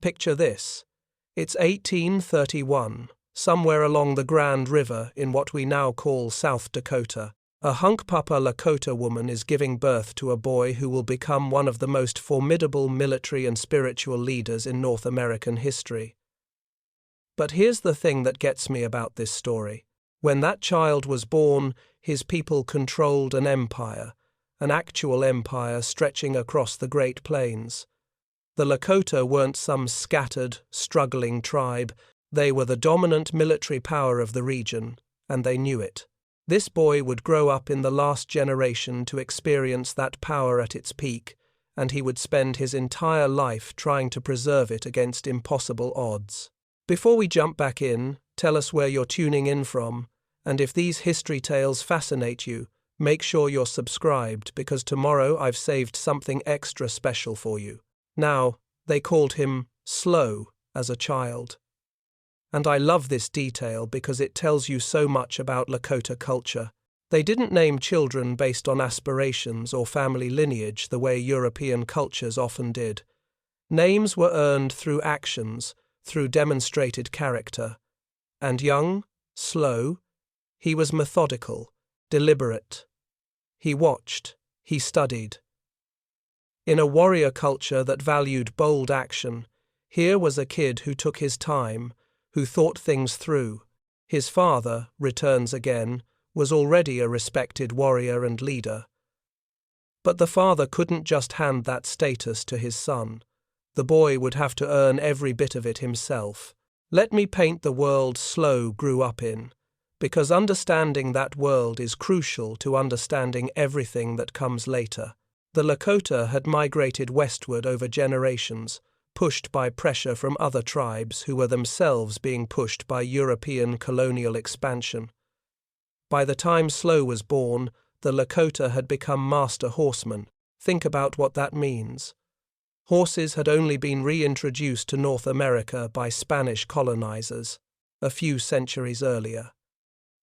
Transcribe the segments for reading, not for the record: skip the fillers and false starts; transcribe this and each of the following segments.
Picture this. It's 1831, somewhere along the Grand River in what we now call South Dakota. A Hunkpapa Lakota woman is giving birth to a boy who will become one of the most formidable military and spiritual leaders in North American history. But here's the thing that gets me about this story. When that child was born, his people controlled an empire, an actual empire stretching across the Great Plains. The Lakota weren't some scattered, struggling tribe. They were the dominant military power of the region, and they knew it. This boy would grow up in the last generation to experience that power at its peak, and he would spend his entire life trying to preserve it against impossible odds. Before we jump back in, tell us where you're tuning in from, and if these history tales fascinate you, make sure you're subscribed because tomorrow I've saved something extra special for you. Now, they called him Slow as a child. And I love this detail because it tells you so much about Lakota culture. They didn't name children based on aspirations or family lineage the way European cultures often did. Names were earned through actions, through demonstrated character. And young, Slow, he was methodical, deliberate. He watched, he studied. In a warrior culture that valued bold action, here was a kid who took his time, who thought things through. His father, returns again, was already a respected warrior and leader. But the father couldn't just hand that status to his son. The boy would have to earn every bit of it himself. Let me paint the world Slow grew up in, because understanding that world is crucial to understanding everything that comes later. The Lakota had migrated westward over generations, pushed by pressure from other tribes who were themselves being pushed by European colonial expansion. By the time Slow was born, the Lakota had become master horsemen. Think about what that means. Horses had only been reintroduced to North America by Spanish colonizers a few centuries earlier.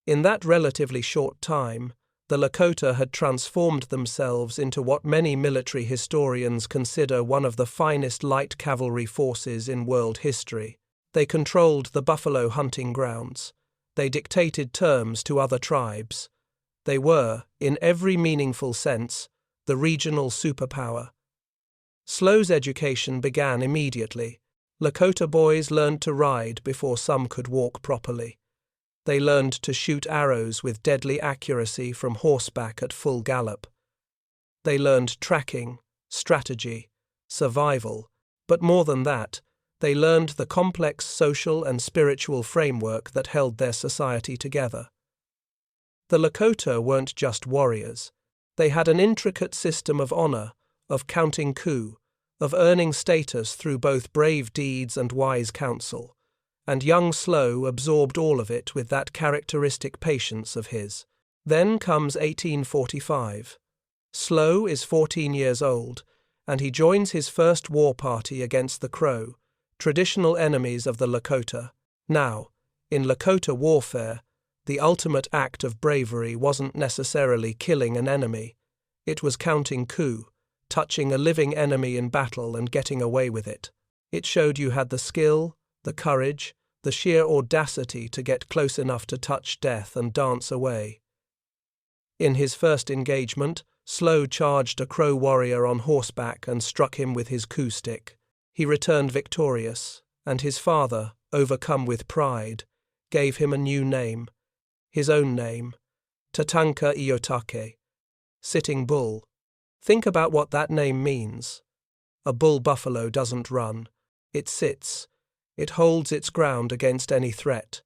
In that relatively short time, the Lakota had transformed themselves into what many military historians consider one of the finest light cavalry forces in world history. They controlled the buffalo hunting grounds. They dictated terms to other tribes. They were, in every meaningful sense, the regional superpower. Slow's education began immediately. Lakota boys learned to ride before some could walk properly. They learned to shoot arrows with deadly accuracy from horseback at full gallop. They learned tracking, strategy, survival, but more than that, they learned the complex social and spiritual framework that held their society together. The Lakota weren't just warriors. They had an intricate system of honor, of counting coup, of earning status through both brave deeds and wise counsel. And young Slow absorbed all of it with that characteristic patience of his. Then comes 1845. Slow is 14 years old, and he joins his first war party against the Crow, traditional enemies of the Lakota. Now, in Lakota warfare, the ultimate act of bravery wasn't necessarily killing an enemy. It was counting coup, touching a living enemy in battle and getting away with it. It showed you had the skill, the courage, the sheer audacity to get close enough to touch death and dance away. In his first engagement, Slow charged a Crow warrior on horseback and struck him with his coup stick. He returned victorious, and his father, overcome with pride, gave him a new name, his own name, Tatanka Iyotake, Sitting Bull. Think about what that name means. A bull buffalo doesn't run, it sits. It holds its ground against any threat.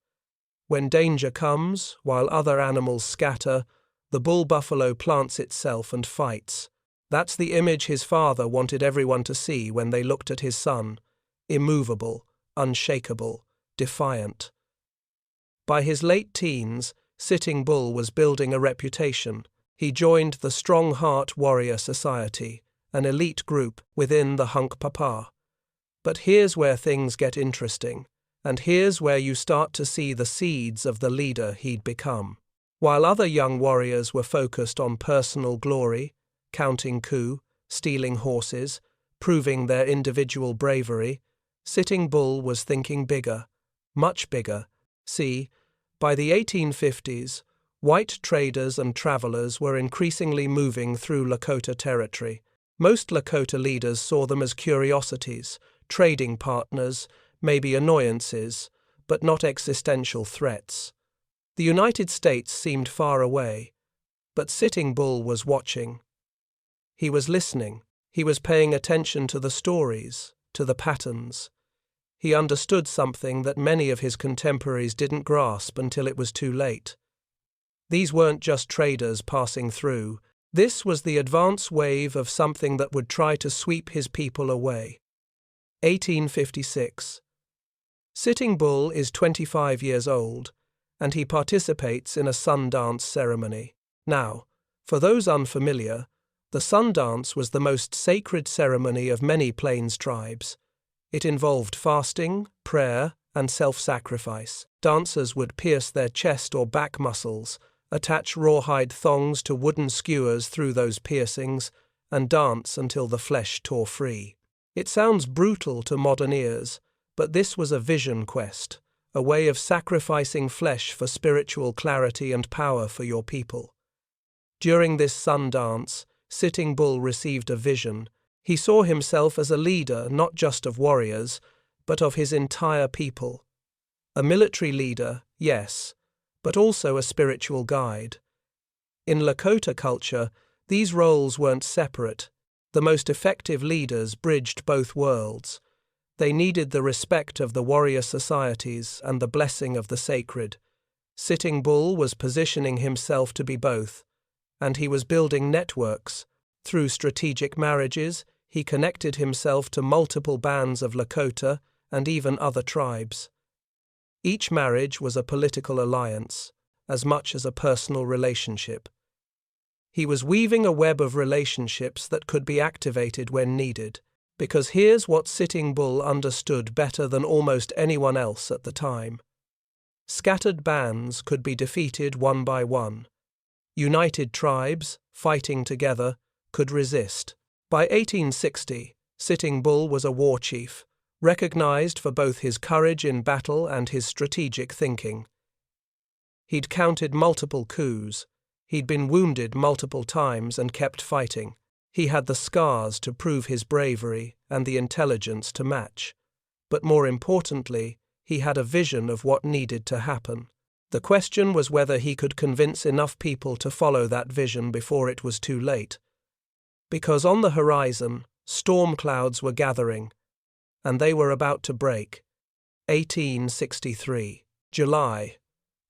When danger comes, while other animals scatter, the bull buffalo plants itself and fights. That's the image his father wanted everyone to see when they looked at his son, immovable, unshakable, defiant. By his late teens, Sitting Bull was building a reputation. He joined the Strong Heart Warrior Society, an elite group within the Hunkpapa. But here's where things get interesting, and here's where you start to see the seeds of the leader he'd become. While other young warriors were focused on personal glory, counting coup, stealing horses, proving their individual bravery, Sitting Bull was thinking bigger, much bigger. See, by the 1850s, white traders and travelers were increasingly moving through Lakota territory. Most Lakota leaders saw them as curiosities, trading partners, maybe annoyances, but not existential threats. The United States seemed far away, but Sitting Bull was watching. He was listening. He was paying attention to the stories, to the patterns. He understood something that many of his contemporaries didn't grasp until it was too late. These weren't just traders passing through. This was the advance wave of something that would try to sweep his people away. 1856. Sitting Bull is 25 years old, and he participates in a sun dance ceremony. Now, for those unfamiliar, the sun dance was the most sacred ceremony of many Plains tribes. It involved fasting, prayer, and self-sacrifice. Dancers would pierce their chest or back muscles, attach rawhide thongs to wooden skewers through those piercings, and dance until the flesh tore free. It sounds brutal to modern ears, but this was a vision quest, a way of sacrificing flesh for spiritual clarity and power for your people. During this sun dance, Sitting Bull received a vision. He saw himself as a leader not just of warriors, but of his entire people. A military leader, yes, but also a spiritual guide. In Lakota culture, these roles weren't separate. The most effective leaders bridged both worlds. They needed the respect of the warrior societies and the blessing of the sacred. Sitting Bull was positioning himself to be both, and he was building networks. Through strategic marriages, he connected himself to multiple bands of Lakota and even other tribes. Each marriage was a political alliance, as much as a personal relationship. He was weaving a web of relationships that could be activated when needed, because here's what Sitting Bull understood better than almost anyone else at the time. Scattered bands could be defeated one by one. United tribes, fighting together, could resist. By 1860, Sitting Bull was a war chief, recognized for both his courage in battle and his strategic thinking. He'd counted multiple coups. He'd been wounded multiple times and kept fighting. He had the scars to prove his bravery and the intelligence to match. But more importantly, he had a vision of what needed to happen. The question was whether he could convince enough people to follow that vision before it was too late. Because on the horizon, storm clouds were gathering, and they were about to break. 1863, July.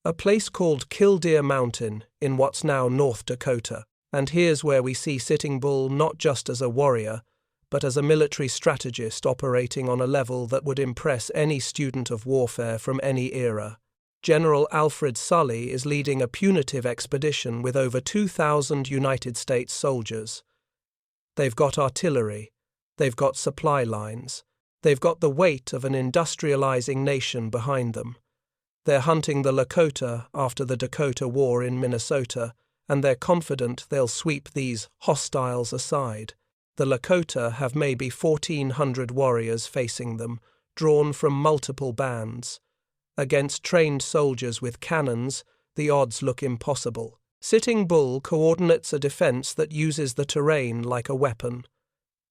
A place called Killdeer Mountain in what's now North Dakota. And here's where we see Sitting Bull not just as a warrior, but as a military strategist operating on a level that would impress any student of warfare from any era. General Alfred Sully is leading a punitive expedition with over 2,000 United States soldiers. They've got artillery, they've got supply lines, they've got the weight of an industrializing nation behind them. They're hunting the Lakota after the Dakota War in Minnesota, and they're confident they'll sweep these hostiles aside. The Lakota have maybe 1,400 warriors facing them, drawn from multiple bands. Against trained soldiers with cannons, the odds look impossible. Sitting Bull coordinates a defense that uses the terrain like a weapon.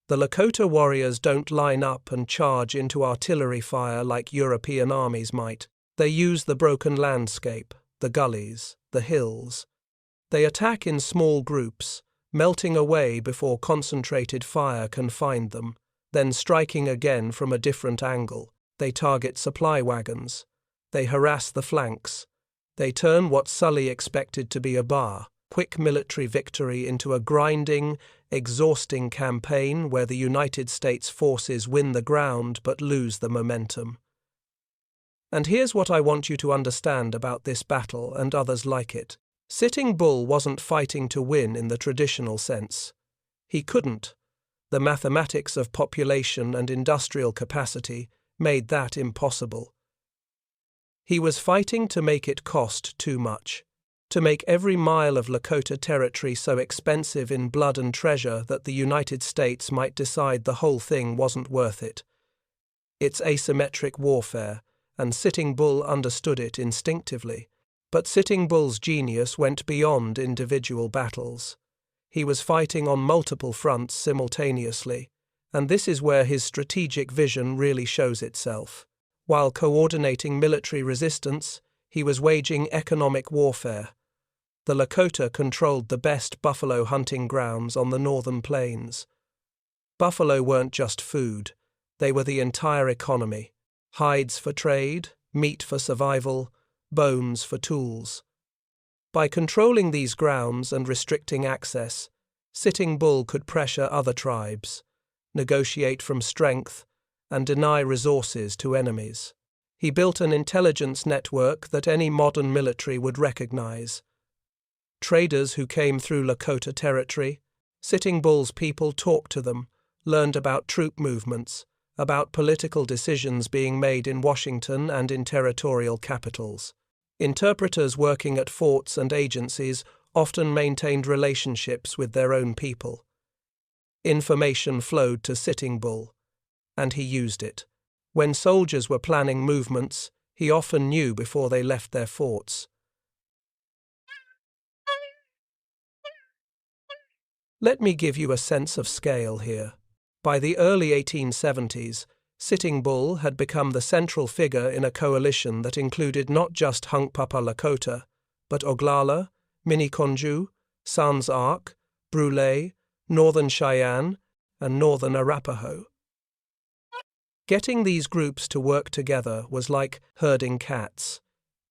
The Lakota warriors don't line up and charge into artillery fire like European armies might. They use the broken landscape, the gullies, the hills. They attack in small groups, melting away before concentrated fire can find them, then striking again from a different angle. They target supply wagons. They harass the flanks. They turn what Sully expected to be a quick military victory into a grinding, exhausting campaign where the United States forces win the ground but lose the momentum. And here's what I want you to understand about this battle and others like it. Sitting Bull wasn't fighting to win in the traditional sense. He couldn't. The mathematics of population and industrial capacity made that impossible. He was fighting to make it cost too much, to make every mile of Lakota territory so expensive in blood and treasure that the United States might decide the whole thing wasn't worth it. It's asymmetric warfare, and Sitting Bull understood it instinctively. But Sitting Bull's genius went beyond individual battles. He was fighting on multiple fronts simultaneously, and this is where his strategic vision really shows itself. While coordinating military resistance, he was waging economic warfare. The Lakota controlled the best buffalo hunting grounds on the northern plains. Buffalo weren't just food, they were the entire economy. Hides for trade, meat for survival, bones for tools. By controlling these grounds and restricting access, Sitting Bull could pressure other tribes, negotiate from strength, and deny resources to enemies. He built an intelligence network that any modern military would recognize. Traders who came through Lakota territory, Sitting Bull's people talked to them, learned about troop movements, about political decisions being made in Washington and in territorial capitals. Interpreters working at forts and agencies often maintained relationships with their own people. Information flowed to Sitting Bull, and he used it. When soldiers were planning movements, he often knew before they left their forts. Let me give you a sense of scale here. By the early 1870s, Sitting Bull had become the central figure in a coalition that included not just Hunkpapa Lakota, but Oglala, Miniconjou, Sans Arc, Brule, Northern Cheyenne, and Northern Arapaho. Getting these groups to work together was like herding cats.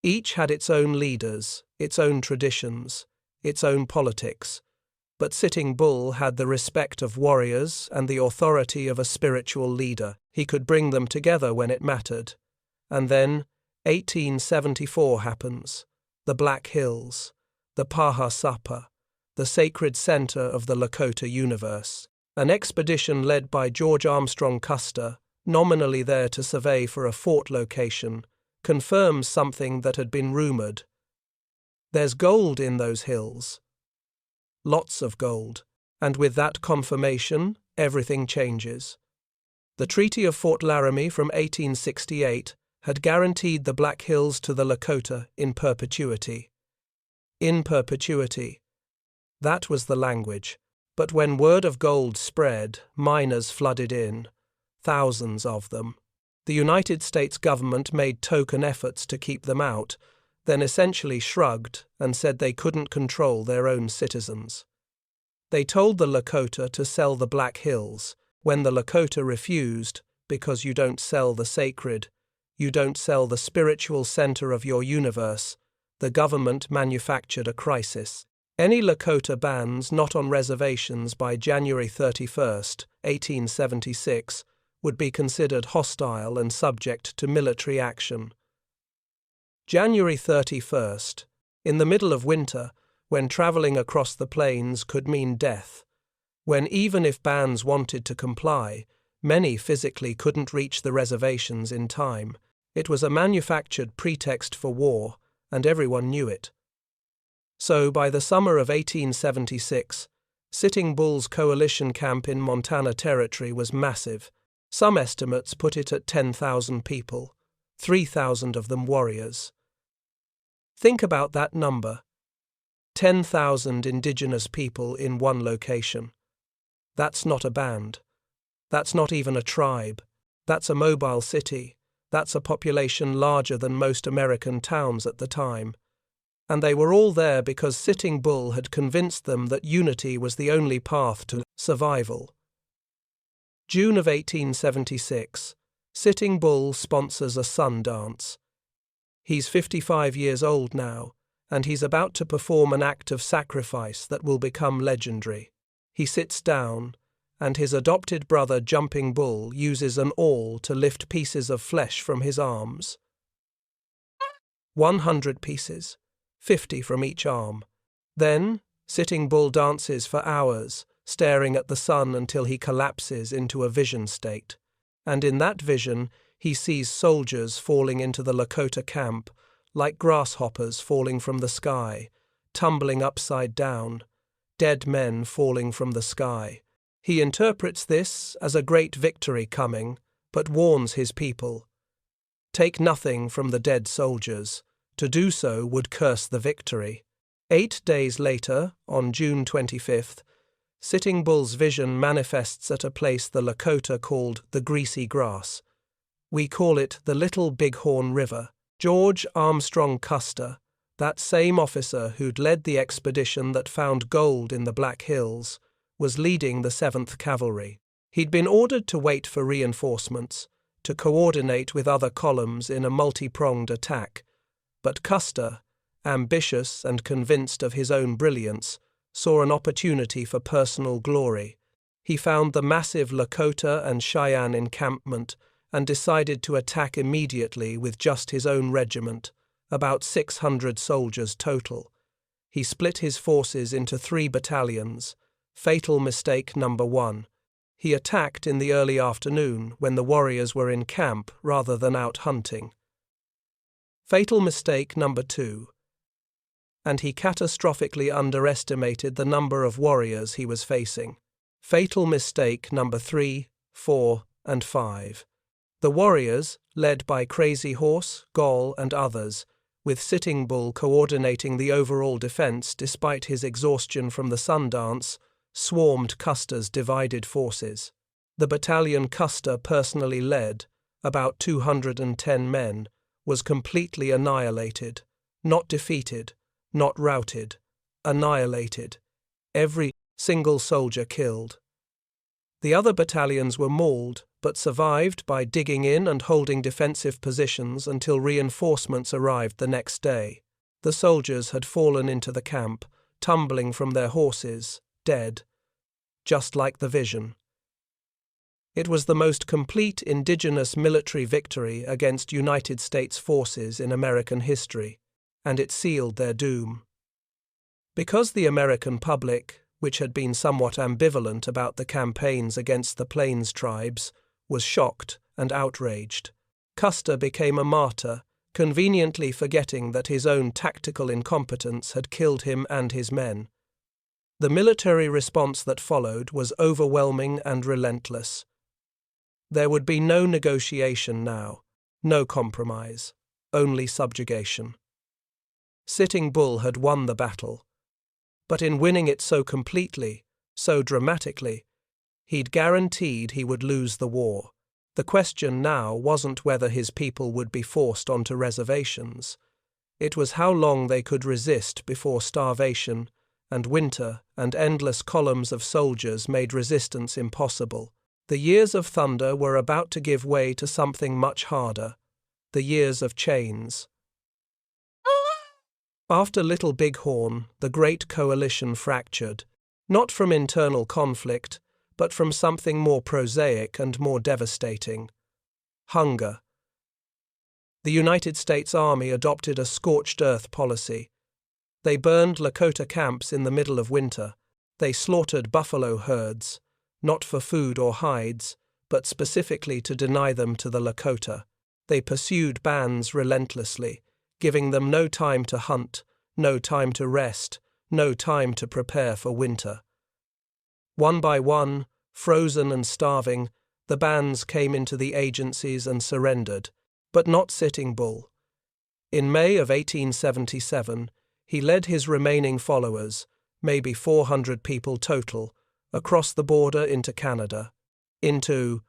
Each had its own leaders, its own traditions, its own politics, but Sitting Bull had the respect of warriors and the authority of a spiritual leader. He could bring them together when it mattered. And then, 1874 happens. The Black Hills, the Paha Sapa, the sacred center of the Lakota universe. An expedition led by George Armstrong Custer, nominally there to survey for a fort location, confirms something that had been rumored. There's gold in those hills. Lots of gold, and with that confirmation, everything changes. The Treaty of Fort Laramie from 1868 had guaranteed the Black Hills to the Lakota in perpetuity. In perpetuity. That was the language. But when word of gold spread, miners flooded in, thousands of them. The United States government made token efforts to keep them out, then essentially shrugged and said they couldn't control their own citizens. They told the Lakota to sell the Black Hills. When the Lakota refused, because you don't sell the sacred, you don't sell the spiritual center of your universe, the government manufactured a crisis. Any Lakota bands not on reservations by January 31st, 1876, would be considered hostile and subject to military action. January 31st, in the middle of winter, when traveling across the plains could mean death, when even if bands wanted to comply, many physically couldn't reach the reservations in time. It was a manufactured pretext for war, and everyone knew it. So by the summer of 1876, Sitting Bull's coalition camp in Montana Territory was massive. Some estimates put it at 10,000 people, 3,000 of them warriors. Think about that number. 10,000 indigenous people in one location. That's not a band. That's not even a tribe. That's a mobile city. That's a population larger than most American towns at the time. And they were all there because Sitting Bull had convinced them that unity was the only path to survival. June of 1876, Sitting Bull sponsors a sun dance. He's 55 years old now, and he's about to perform an act of sacrifice that will become legendary. He sits down, and his adopted brother Jumping Bull uses an awl to lift pieces of flesh from his arms. 100 pieces, 50 from each arm. Then, Sitting Bull dances for hours, staring at the sun until he collapses into a vision state. And in that vision, he sees soldiers falling into the Lakota camp, like grasshoppers falling from the sky, tumbling upside down, dead men falling from the sky. He interprets this as a great victory coming, but warns his people. Take nothing from the dead soldiers. To do so would curse the victory. 8 days later, on June 25th, Sitting Bull's vision manifests at a place the Lakota called the Greasy Grass. We call it the Little Bighorn River. George Armstrong Custer, that same officer who'd led the expedition that found gold in the Black Hills, was leading the 7th Cavalry. He'd been ordered to wait for reinforcements, to coordinate with other columns in a multi-pronged attack, but Custer, ambitious and convinced of his own brilliance, saw an opportunity for personal glory. He found the massive Lakota and Cheyenne encampment and decided to attack immediately with just his own regiment, about 600 soldiers total. He split his forces into 3 battalions. Fatal mistake number 1. He attacked in the early afternoon when the warriors were in camp rather than out hunting. Fatal mistake number 2. And he catastrophically underestimated the number of warriors he was facing. Fatal mistake number 3, 4, and 5. The warriors, led by Crazy Horse, Gall, and others, with Sitting Bull coordinating the overall defense despite his exhaustion from the Sundance, swarmed Custer's divided forces. The battalion Custer personally led, about 210 men, was completely annihilated, not defeated, not routed, annihilated. Every single soldier killed. The other battalions were mauled, but survived by digging in and holding defensive positions until reinforcements arrived the next day. The soldiers had fallen into the camp, tumbling from their horses, dead, just like the vision. It was the most complete indigenous military victory against United States forces in American history, and it sealed their doom. Because the American public, which had been somewhat ambivalent about the campaigns against the Plains tribes, was shocked and outraged, Custer became a martyr, conveniently forgetting that his own tactical incompetence had killed him and his men. The military response that followed was overwhelming and relentless. There would be no negotiation now, no compromise, only subjugation. Sitting Bull had won the battle, but in winning it so completely, so dramatically, he'd guaranteed he would lose the war. The question now wasn't whether his people would be forced onto reservations. It was how long they could resist before starvation and winter and endless columns of soldiers made resistance impossible. The years of thunder were about to give way to something much harder, the years of chains. After Little Bighorn, the Great Coalition fractured, not from internal conflict, but from something more prosaic and more devastating: hunger. The United States Army adopted a scorched earth policy. They burned Lakota camps in the middle of winter. They slaughtered buffalo herds, not for food or hides, but specifically to deny them to the Lakota. They pursued bands relentlessly, giving them no time to hunt, no time to rest, no time to prepare for winter. One by one, frozen and starving, the bands came into the agencies and surrendered, but not Sitting Bull. In May of 1877, he led his remaining followers, maybe 400 people total, across the border into Canada, into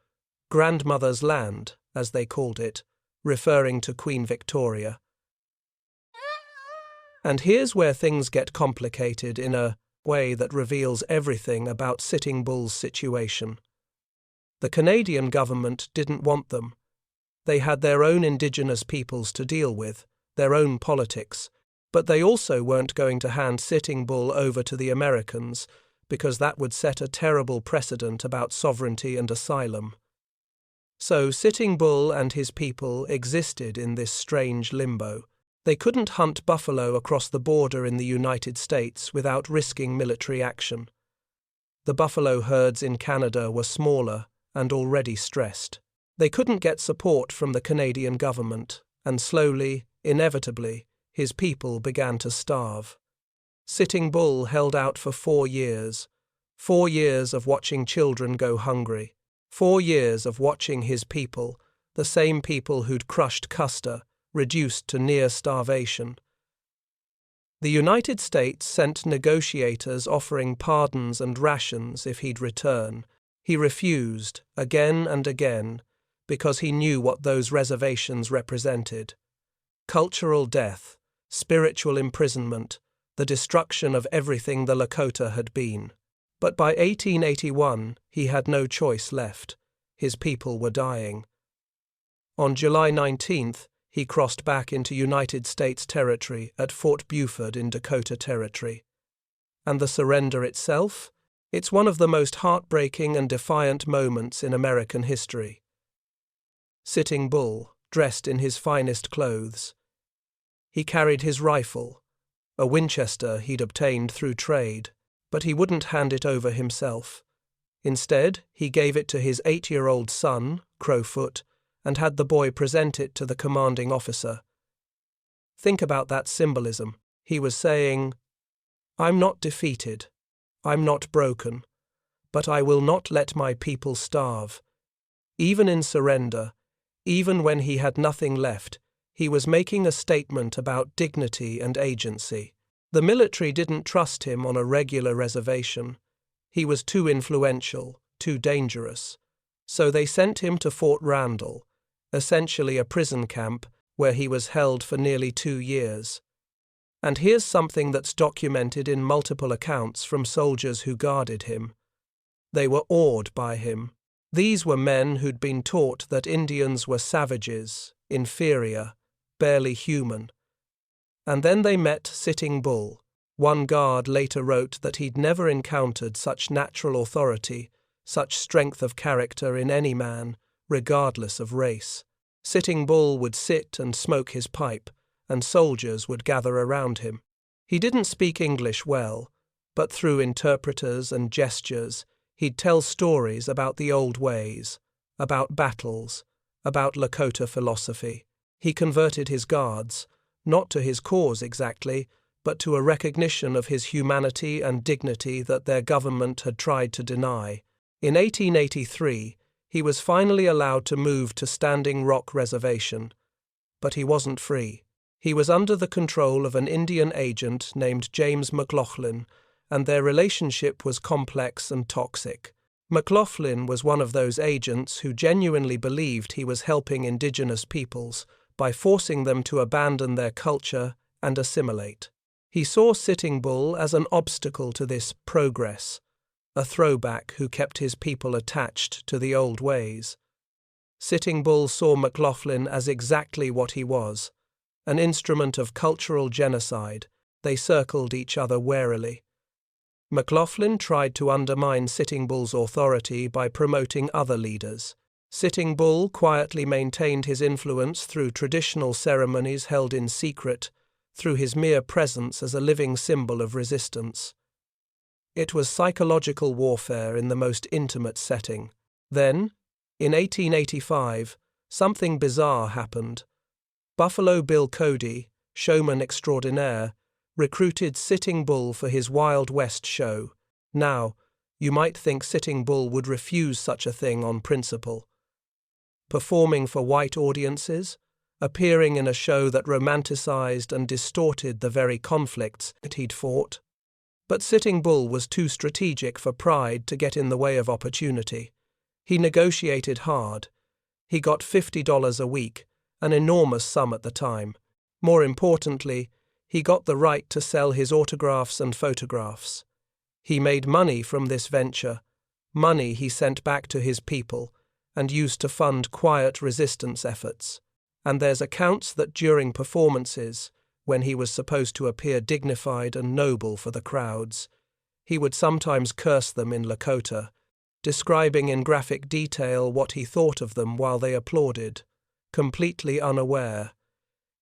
Grandmother's Land, as they called it, referring to Queen Victoria. And here's where things get complicated in a way that reveals everything about Sitting Bull's situation. The Canadian government didn't want them. They had their own indigenous peoples to deal with, their own politics, but they also weren't going to hand Sitting Bull over to the Americans because that would set a terrible precedent about sovereignty and asylum. So Sitting Bull and his people existed in this strange limbo. They couldn't hunt buffalo across the border in the United States without risking military action. The buffalo herds in Canada were smaller and already stressed. They couldn't get support from the Canadian government, and slowly, inevitably, his people began to starve. Sitting Bull held out for 4 years, 4 years of watching children go hungry. 4 years of watching his people, the same people who'd crushed Custer, reduced to near starvation. The United States sent negotiators offering pardons and rations if he'd return. He refused, again and again, because he knew what those reservations represented. Cultural death, spiritual imprisonment, the destruction of everything the Lakota had been. But by 1881, he had no choice left. His people were dying. On July 19th, he crossed back into United States territory at Fort Buford in Dakota Territory. And the surrender itself? It's one of the most heartbreaking and defiant moments in American history. Sitting Bull, dressed in his finest clothes. He carried his rifle, a Winchester he'd obtained through trade, but he wouldn't hand it over himself. Instead, he gave it to his 8-year-old son, Crowfoot, and had the boy present it to the commanding officer. Think about that symbolism. He was saying, "I'm not defeated. I'm not broken. But I will not let my people starve." Even in surrender, even when he had nothing left, he was making a statement about dignity and agency. The military didn't trust him on a regular reservation. He was too influential, too dangerous. So they sent him to Fort Randall, essentially a prison camp where he was held for nearly 2 years. And here's something that's documented in multiple accounts from soldiers who guarded him. They were awed by him. These were men who'd been taught that Indians were savages, inferior, barely human. And then they met Sitting Bull. One guard later wrote that he'd never encountered such natural authority, such strength of character in any man, regardless of race. Sitting Bull would sit and smoke his pipe, and soldiers would gather around him. He didn't speak English well, but through interpreters and gestures, he'd tell stories about the old ways, about battles, about Lakota philosophy. He converted his guards, not to his cause exactly, but to a recognition of his humanity and dignity that their government had tried to deny. In 1883, he was finally allowed to move to Standing Rock Reservation, but he wasn't free. He was under the control of an Indian agent named James McLaughlin, and their relationship was complex and toxic. McLaughlin was one of those agents who genuinely believed he was helping indigenous peoples by forcing them to abandon their culture and assimilate. He saw Sitting Bull as an obstacle to this progress, a throwback who kept his people attached to the old ways. Sitting Bull saw McLaughlin as exactly what he was, an instrument of cultural genocide. They circled each other warily. McLaughlin tried to undermine Sitting Bull's authority by promoting other leaders. Sitting Bull quietly maintained his influence through traditional ceremonies held in secret, through his mere presence as a living symbol of resistance. It was psychological warfare in the most intimate setting. Then, in 1885, something bizarre happened. Buffalo Bill Cody, showman extraordinaire, recruited Sitting Bull for his Wild West show. Now, you might think Sitting Bull would refuse such a thing on principle. Performing for white audiences, appearing in a show that romanticized and distorted the very conflicts that he'd fought. But Sitting Bull was too strategic for pride to get in the way of opportunity. He negotiated hard. He got $50 a week, an enormous sum at the time. More importantly, he got the right to sell his autographs and photographs. He made money from this venture, money he sent back to his people and used to fund quiet resistance efforts. And there's accounts that during performances, when he was supposed to appear dignified and noble for the crowds, he would sometimes curse them in Lakota, describing in graphic detail what he thought of them while they applauded, completely unaware.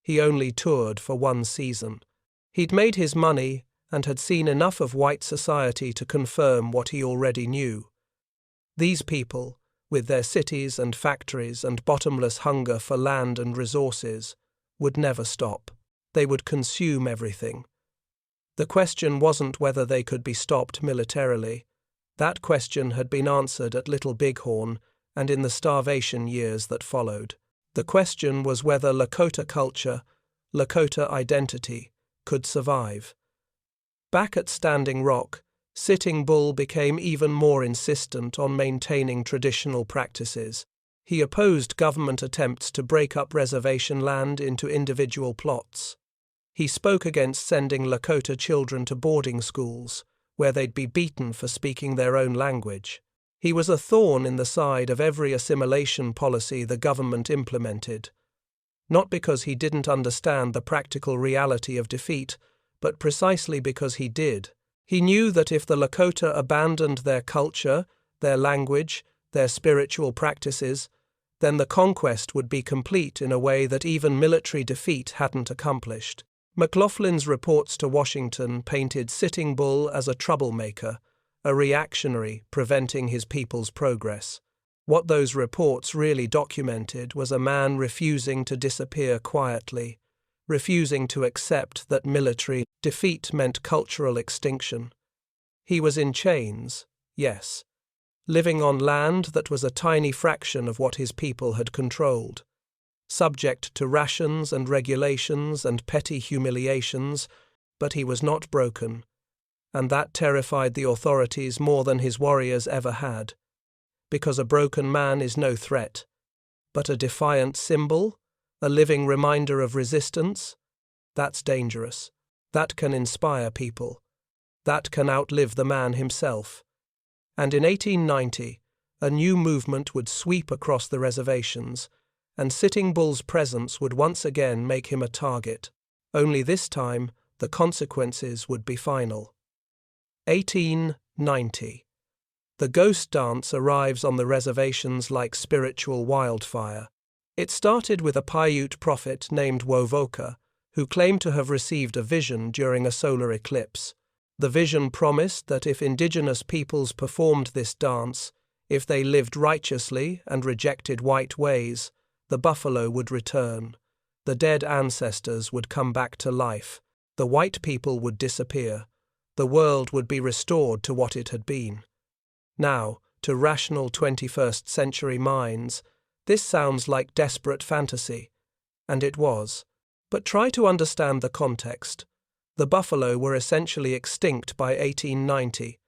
He only toured for 1 season. He'd made his money and had seen enough of white society to confirm what he already knew. These people, with their cities and factories and bottomless hunger for land and resources, would never stop. They would consume everything. The question wasn't whether they could be stopped militarily. That question had been answered at Little Bighorn and in the starvation years that followed. The question was whether Lakota culture, Lakota identity, could survive. Back at Standing Rock, Sitting Bull became even more insistent on maintaining traditional practices. He opposed government attempts to break up reservation land into individual plots. He spoke against sending Lakota children to boarding schools, where they'd be beaten for speaking their own language. He was a thorn in the side of every assimilation policy the government implemented, not because he didn't understand the practical reality of defeat, but precisely because he did. He knew that if the Lakota abandoned their culture, their language, their spiritual practices, then the conquest would be complete in a way that even military defeat hadn't accomplished. McLaughlin's reports to Washington painted Sitting Bull as a troublemaker, a reactionary preventing his people's progress. What those reports really documented was a man refusing to disappear quietly, refusing to accept that military defeat meant cultural extinction. He was in chains, yes, living on land that was a tiny fraction of what his people had controlled, subject to rations and regulations and petty humiliations, but he was not broken, and that terrified the authorities more than his warriors ever had, because a broken man is no threat, but a defiant symbol, a living reminder of resistance. That's dangerous. That can inspire people. That can outlive the man himself. And in 1890, a new movement would sweep across the reservations, and Sitting Bull's presence would once again make him a target. Only this time, the consequences would be final. 1890. The ghost dance arrives on the reservations like spiritual wildfire. It started with a Paiute prophet named Wovoka, who claimed to have received a vision during a solar eclipse. The vision promised that if indigenous peoples performed this dance, if they lived righteously and rejected white ways, the buffalo would return, the dead ancestors would come back to life, the white people would disappear, the world would be restored to what it had been. Now, to rational 21st century minds, this sounds like desperate fantasy, and it was. But try to understand the context. The buffalo were essentially extinct by 1890.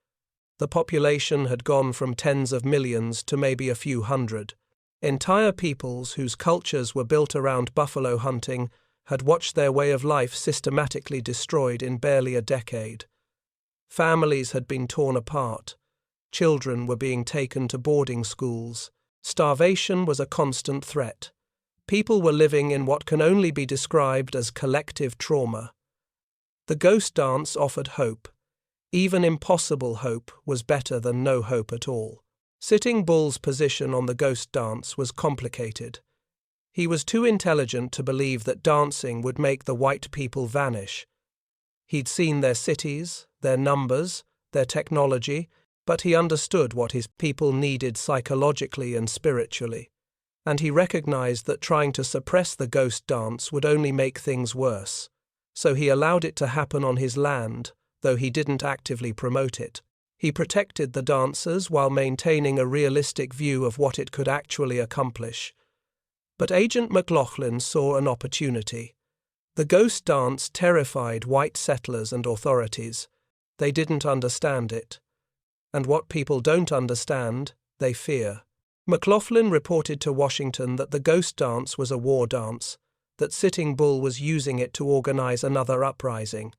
The population had gone from tens of millions to maybe a few hundred. Entire peoples whose cultures were built around buffalo hunting had watched their way of life systematically destroyed in barely a decade. Families had been torn apart. Children were being taken to boarding schools. Starvation was a constant threat. People were living in what can only be described as collective trauma. The ghost dance offered hope. Even impossible hope was better than no hope at all. Sitting Bull's position on the ghost dance was complicated. He was too intelligent to believe that dancing would make the white people vanish. He'd seen their cities, their numbers, their technology, but he understood what his people needed psychologically and spiritually, and he recognized that trying to suppress the ghost dance would only make things worse. So he allowed it to happen on his land, though he didn't actively promote it. He protected the dancers while maintaining a realistic view of what it could actually accomplish. But Agent McLaughlin saw an opportunity. The ghost dance terrified white settlers and authorities. They didn't understand it. And what people don't understand, they fear. McLaughlin reported to Washington that the ghost dance was a war dance, that Sitting Bull was using it to organize another uprising.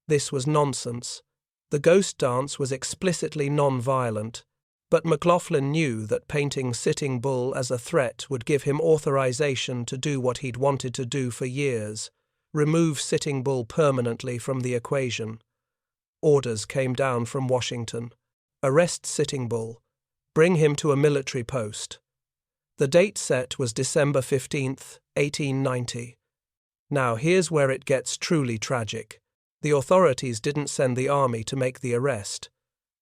This was nonsense. The ghost dance was explicitly non-violent, but McLaughlin knew that painting Sitting Bull as a threat would give him authorization to do what he'd wanted to do for years, remove Sitting Bull permanently from the equation. Orders came down from Washington. Arrest Sitting Bull. Bring him to a military post. The date set was December 15th, 1890. Now here's where it gets truly tragic. The authorities didn't send the army to make the arrest.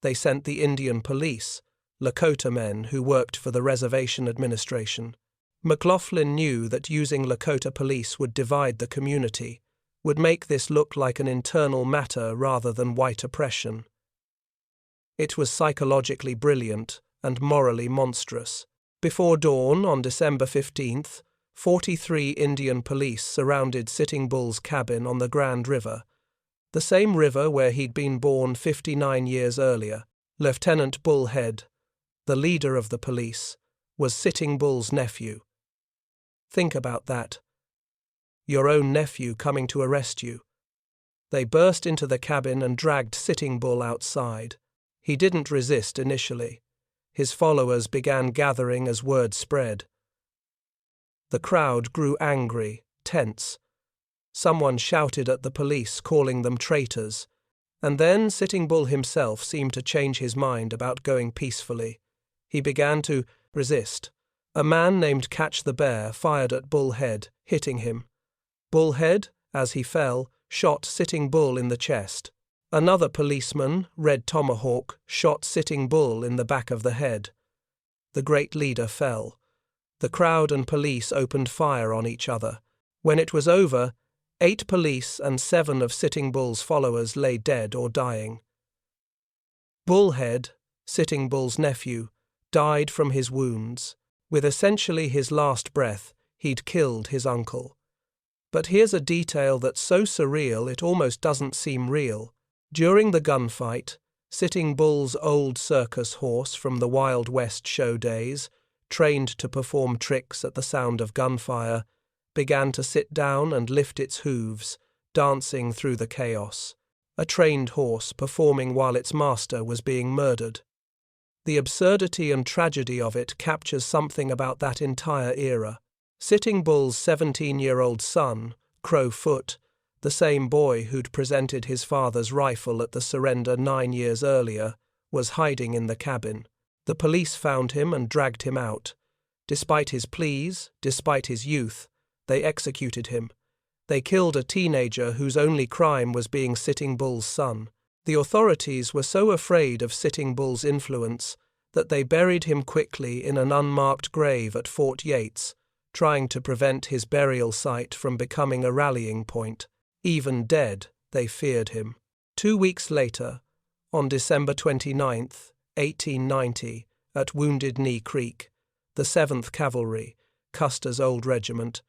They sent the Indian police, Lakota men who worked for the reservation administration. McLaughlin knew that using Lakota police would divide the community, would make this look like an internal matter rather than white oppression. It was psychologically brilliant, and morally monstrous. Before dawn on December 15th, 43 Indian police surrounded Sitting Bull's cabin on the Grand River, the same river where he'd been born 59 years earlier. Lieutenant Bullhead, the leader of the police, was Sitting Bull's nephew. Think about that. Your own nephew coming to arrest you. They burst into the cabin and dragged Sitting Bull outside. He didn't resist initially. His followers began gathering as word spread. The crowd grew angry, tense. Someone shouted at the police, calling them traitors, and then Sitting Bull himself seemed to change his mind about going peacefully. He began to resist. A man named Catch the Bear fired at Bullhead, hitting him. Bullhead, as he fell, shot Sitting Bull in the chest. Another policeman, Red Tomahawk, shot Sitting Bull in the back of the head. The great leader fell. The crowd and police opened fire on each other. When it was over, 8 police and 7 of Sitting Bull's followers lay dead or dying. Bullhead, Sitting Bull's nephew, died from his wounds. With essentially his last breath, he'd killed his uncle. But here's a detail that's so surreal it almost doesn't seem real. During the gunfight, Sitting Bull's old circus horse from the Wild West show days, trained to perform tricks at the sound of gunfire, began to sit down and lift its hooves, dancing through the chaos. A trained horse performing while its master was being murdered. The absurdity and tragedy of it captures something about that entire era. Sitting Bull's 17-year-old son, Crowfoot, the same boy who'd presented his father's rifle at the surrender 9 years earlier, was hiding in the cabin. The police found him and dragged him out. Despite his pleas, despite his youth, they executed him. They killed a teenager whose only crime was being Sitting Bull's son. The authorities were so afraid of Sitting Bull's influence that they buried him quickly in an unmarked grave at Fort Yates, trying to prevent his burial site from becoming a rallying point. Even dead, they feared him. 2 weeks later, on December 29th, 1890, at Wounded Knee Creek, the 7th Cavalry, Custer's old regiment,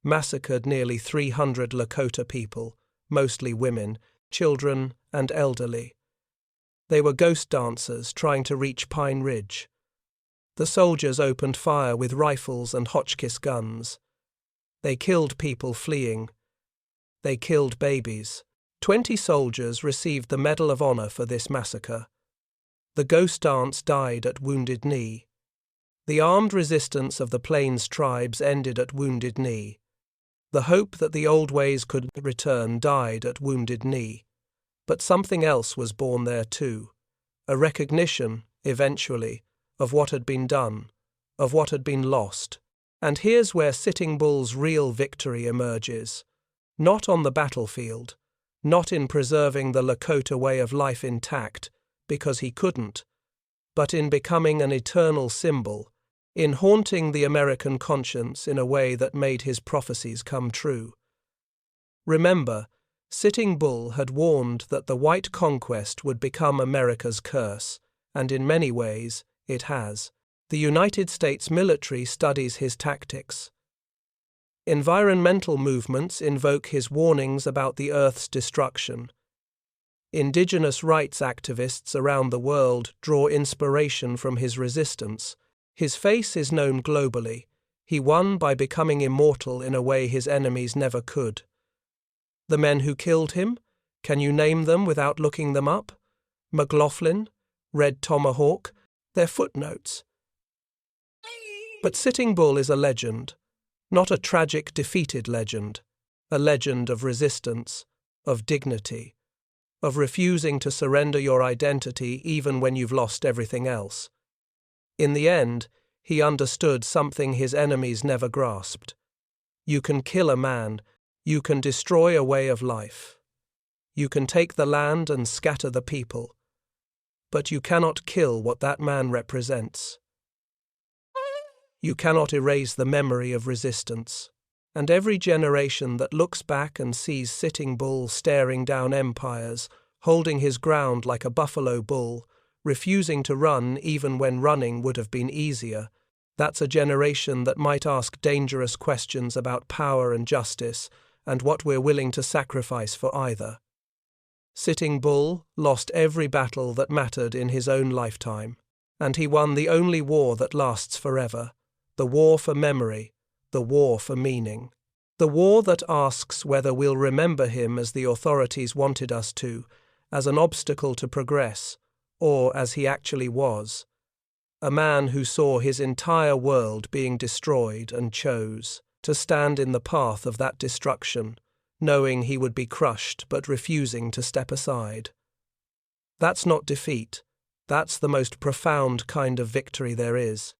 massacred nearly 300 Lakota people, mostly women, children, and elderly. They were ghost dancers trying to reach Pine Ridge. The soldiers opened fire with rifles and Hotchkiss guns. They killed people fleeing. They killed babies. 20 soldiers received the Medal of Honor for this massacre. The ghost dance died at Wounded Knee. The armed resistance of the Plains tribes ended at Wounded Knee. The hope that the old ways could return died at Wounded Knee. But something else was born there too. A recognition, eventually, of what had been done, of what had been lost. And here's where Sitting Bull's real victory emerges. Not on the battlefield, not in preserving the Lakota way of life intact, because he couldn't, but in becoming an eternal symbol, in haunting the American conscience in a way that made his prophecies come true. Remember, Sitting Bull had warned that the white conquest would become America's curse, and in many ways, it has. The United States military studies his tactics. Environmental movements invoke his warnings about the Earth's destruction. Indigenous rights activists around the world draw inspiration from his resistance. His face is known globally. He won by becoming immortal in a way his enemies never could. The men who killed him? Can you name them without looking them up? McLaughlin, Red Tomahawk, they're footnotes. But Sitting Bull is a legend, not a tragic, defeated legend, a legend of resistance, of dignity, of refusing to surrender your identity even when you've lost everything else. In the end, he understood something his enemies never grasped. You can kill a man, you can destroy a way of life. You can take the land and scatter the people, but you cannot kill what that man represents. You cannot erase the memory of resistance, and every generation that looks back and sees Sitting Bull staring down empires, holding his ground like a buffalo bull, refusing to run even when running would have been easier. That's a generation that might ask dangerous questions about power and justice, and what we're willing to sacrifice for either. Sitting Bull lost every battle that mattered in his own lifetime, and he won the only war that lasts forever, the war for memory, the war for meaning. The war that asks whether we'll remember him as the authorities wanted us to, as an obstacle to progress, or as he actually was, a man who saw his entire world being destroyed and chose to stand in the path of that destruction, knowing he would be crushed but refusing to step aside. That's not defeat. That's the most profound kind of victory there is.